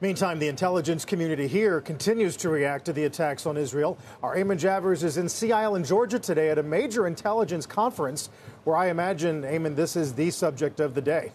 Meantime, the intelligence community here continues to react to the attacks on Israel. Our Eamon Javers is in Sea Island, Georgia today at a major intelligence conference where I imagine, Eamon, this is the subject of the day.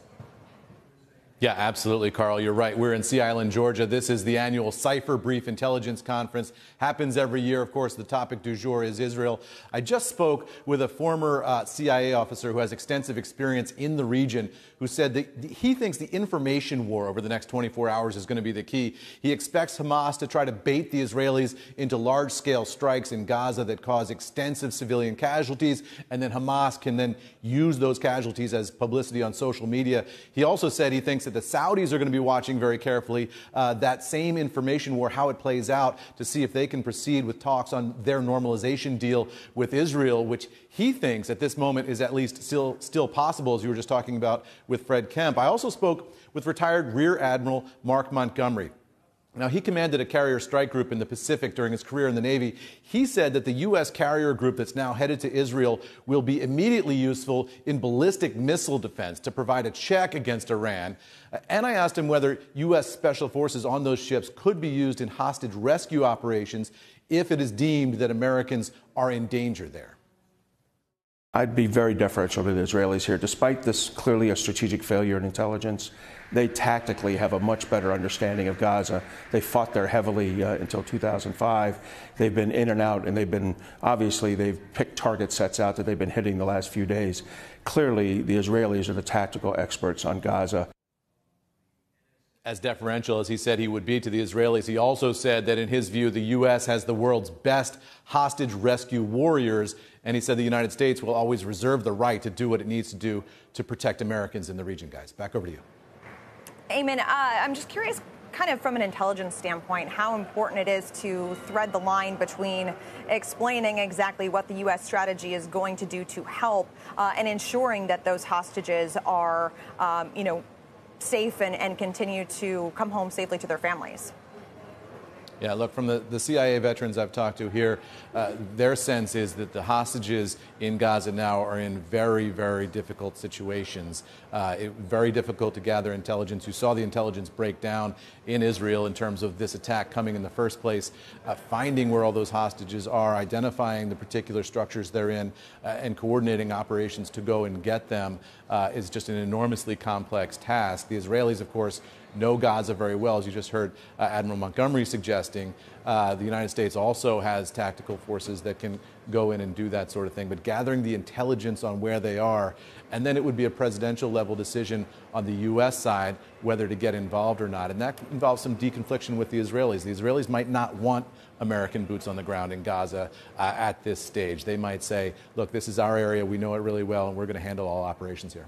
Yeah, absolutely, Carl. You're right. We're in Sea Island, Georgia. This is the annual Cypher Brief Intelligence Conference. Happens every year. Of course, the topic du jour is Israel. I just spoke with a former CIA officer who has extensive experience in the region, who said that he thinks the information war over the next 24 hours is going to be the key. He expects Hamas to try to bait the Israelis into large-scale strikes in Gaza that cause extensive civilian casualties, and then Hamas can then use those casualties as publicity on social media. He also said he thinks that the Saudis are going to be watching very carefully that same information war, how it plays out, to see if they can proceed with talks on their normalization deal with Israel, which he thinks at this moment is at least still possible, as you were just talking about with Fred Kemp. I also spoke with retired Rear Admiral Mark Montgomery. Now, he commanded a carrier strike group in the Pacific during his career in the Navy. He said that the U.S. carrier group that's now headed to Israel will be immediately useful in ballistic missile defense to provide a check against Iran. And I asked him whether U.S. special forces on those ships could be used in hostage rescue operations if it is deemed that Americans are in danger there. I'd be very deferential to the Israelis here. Despite this clearly a strategic failure in intelligence, they tactically have a much better understanding of Gaza. They fought there heavily until 2005. They've been in and out, and they've picked target sets out that they've been hitting the last few days. Clearly, the Israelis are the tactical experts on Gaza. As deferential as he said he would be to the Israelis, he also said that in his view, the U.S. has the world's best hostage rescue warriors. And he said the United States will always reserve the right to do what it needs to do to protect Americans in the region. Guys, back over to you. Eamon, I'm just curious, kind of from an intelligence standpoint, how important it is to thread the line between explaining exactly what the U.S. strategy is going to do to help and ensuring that those hostages are, safe and continue to come home safely to their families. Yeah, look, from the CIA veterans I've talked to here, their sense is that the hostages in Gaza now are in very, very difficult situations. Very difficult to gather intelligence. You saw the intelligence break down in Israel in terms of this attack coming in the first place, finding where all those hostages are, identifying the particular structures they're in, and coordinating operations to go and get them is just an enormously complex task. The Israelis, of course, know Gaza very well, as you just heard Admiral Montgomery suggesting. The United States also has tactical forces that can go in and do that sort of thing. But gathering the intelligence on where they are, and then it would be a presidential level decision on the U.S. side whether to get involved or not. And that involves some deconfliction with the Israelis. The Israelis might not want American boots on the ground in Gaza at this stage. They might say, look, this is our area, we know it really well, and we're going to handle all operations here.